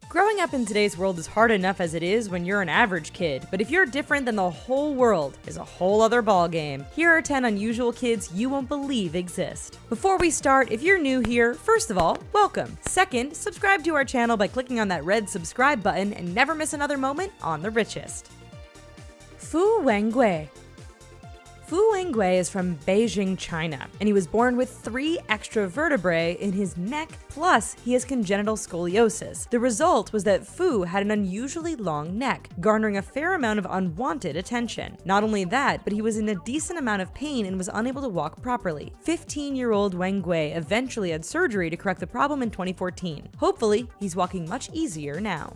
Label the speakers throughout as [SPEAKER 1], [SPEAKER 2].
[SPEAKER 1] Growing up in today's world is hard enough as it is when you're an average kid, but if you're different than the whole world, is a whole other ballgame. Here are 10 unusual kids you won't believe exist. Before we start, if you're new here, first of all, welcome. Second, subscribe to our channel by clicking on that red subscribe button and never miss another moment on The Richest. Fu Wengui. Fu Wengui is from Beijing, China, and he was born with 3 extra vertebrae in his neck, plus he has congenital scoliosis. The result was that Fu had an unusually long neck, garnering a fair amount of unwanted attention. Not only that, but he was in a decent amount of pain and was unable to walk properly. 15-year-old Wengui eventually had surgery to correct the problem in 2014. Hopefully, he's walking much easier now.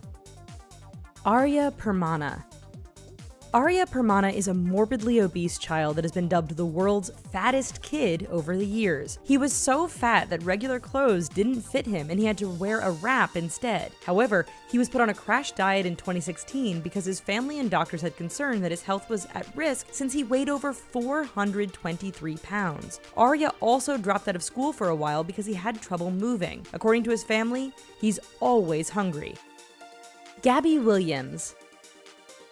[SPEAKER 1] Arya Permana. Arya Permana is a morbidly obese child that has been dubbed the world's fattest kid over the years. He was so fat that regular clothes didn't fit him and he had to wear a wrap instead. However, he was put on a crash diet in 2016 because his family and doctors had concern that his health was at risk since he weighed over 423 pounds. Arya also dropped out of school for a while because he had trouble moving. According to his family, he's always hungry. Gabby Williams.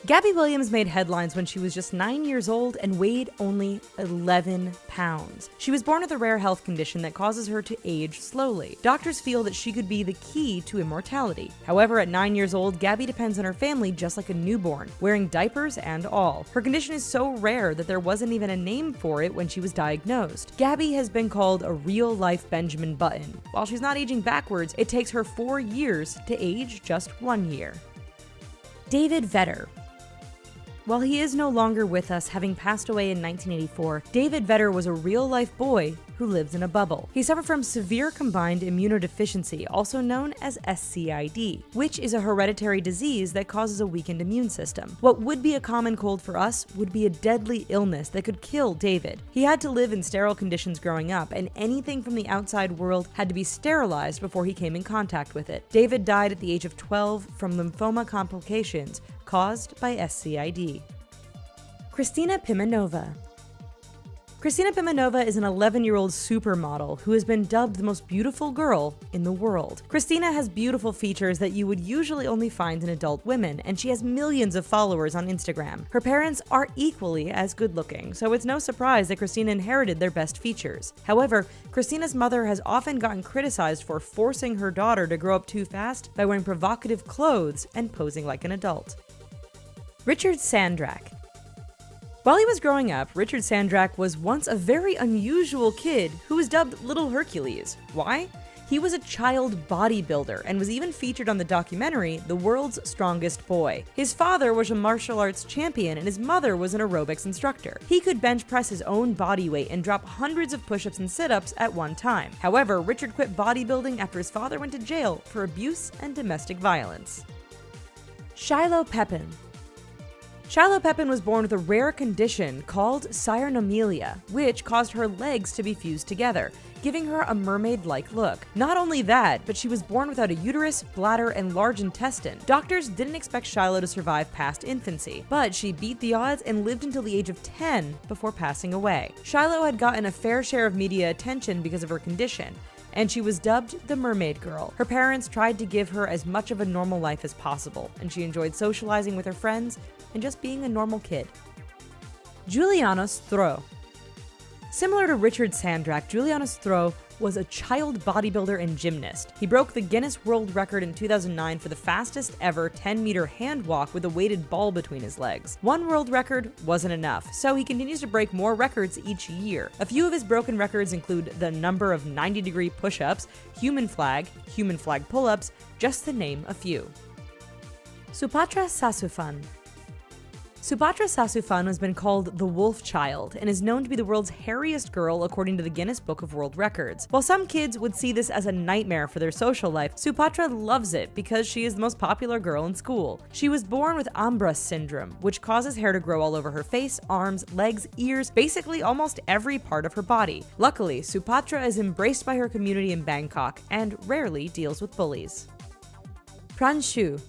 [SPEAKER 1] Gabby Williams made headlines when she was just 9 years old and weighed only 11 pounds. She was born with a rare health condition that causes her to age slowly. Doctors feel that she could be the key to immortality. However, at 9 years old, Gabby depends on her family just like a newborn, wearing diapers and all. Her condition is so rare that there wasn't even a name for it when she was diagnosed. Gabby has been called a real-life Benjamin Button. While she's not aging backwards, it takes her 4 years to age just 1 year. David Vetter. While he is no longer with us, having passed away in 1984, David Vetter was a real-life boy who lives in a bubble. He suffered from severe combined immunodeficiency, also known as SCID, which is a hereditary disease that causes a weakened immune system. What would be a common cold for us would be a deadly illness that could kill David. He had to live in sterile conditions growing up, and anything from the outside world had to be sterilized before he came in contact with it. David died at the age of 12 from lymphoma complications caused by SCID. Christina Pimenova. Christina Pimenova is an 11-year-old supermodel who has been dubbed the most beautiful girl in the world. Christina has beautiful features that you would usually only find in adult women, and she has millions of followers on Instagram. Her parents are equally as good-looking, so it's no surprise that Christina inherited their best features. However, Christina's mother has often gotten criticized for forcing her daughter to grow up too fast by wearing provocative clothes and posing like an adult. Richard Sandrak. While he was growing up, Richard Sandrak was once a very unusual kid who was dubbed Little Hercules. Why? He was a child bodybuilder and was even featured on the documentary The World's Strongest Boy. His father was a martial arts champion and his mother was an aerobics instructor. He could bench press his own body weight and drop hundreds of push-ups and sit-ups at one time. However, Richard quit bodybuilding after his father went to jail for abuse and domestic violence. Shiloh Pepin. Shiloh Pepin was born with a rare condition called cyanomelia, which caused her legs to be fused together, giving her a mermaid-like look. Not only that, but she was born without a uterus, bladder, and large intestine. Doctors didn't expect Shiloh to survive past infancy, but she beat the odds and lived until the age of 10 before passing away. Shiloh had gotten a fair share of media attention because of her condition, and she was dubbed the Mermaid Girl. Her parents tried to give her as much of a normal life as possible, and she enjoyed socializing with her friends and just being a normal kid. Juliana Stroh. Similar to Richard Sandrak, Juliana Stroh was a child bodybuilder and gymnast. He broke the Guinness World Record in 2009 for the fastest ever 10-meter hand walk with a weighted ball between his legs. One world record wasn't enough, so he continues to break more records each year. A few of his broken records include the number of 90-degree push-ups, human flag pull-ups, just to name a few. Supatra Sasufan. Supatra Sasufan has been called the Wolf Child and is known to be the world's hairiest girl according to the Guinness Book of World Records. While some kids would see this as a nightmare for their social life, Supatra loves it because she is the most popular girl in school. She was born with Ambras syndrome, which causes hair to grow all over her face, arms, legs, ears, basically almost every part of her body. Luckily, Supatra is embraced by her community in Bangkok and rarely deals with bullies. Pranshu.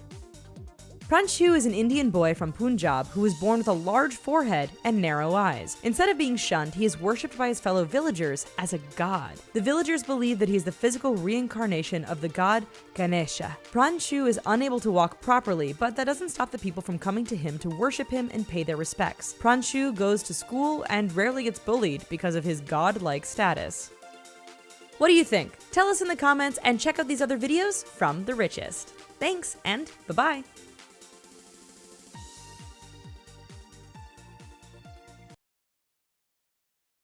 [SPEAKER 1] Pranshu is an Indian boy from Punjab who was born with a large forehead and narrow eyes. Instead of being shunned, he is worshipped by his fellow villagers as a god. The villagers believe that he is the physical reincarnation of the god Ganesha. Pranshu is unable to walk properly, but that doesn't stop the people from coming to him to worship him and pay their respects. Pranshu goes to school and rarely gets bullied because of his god-like status. What do you think? Tell us in the comments and check out these other videos from The Richest. Thanks, and bye-bye.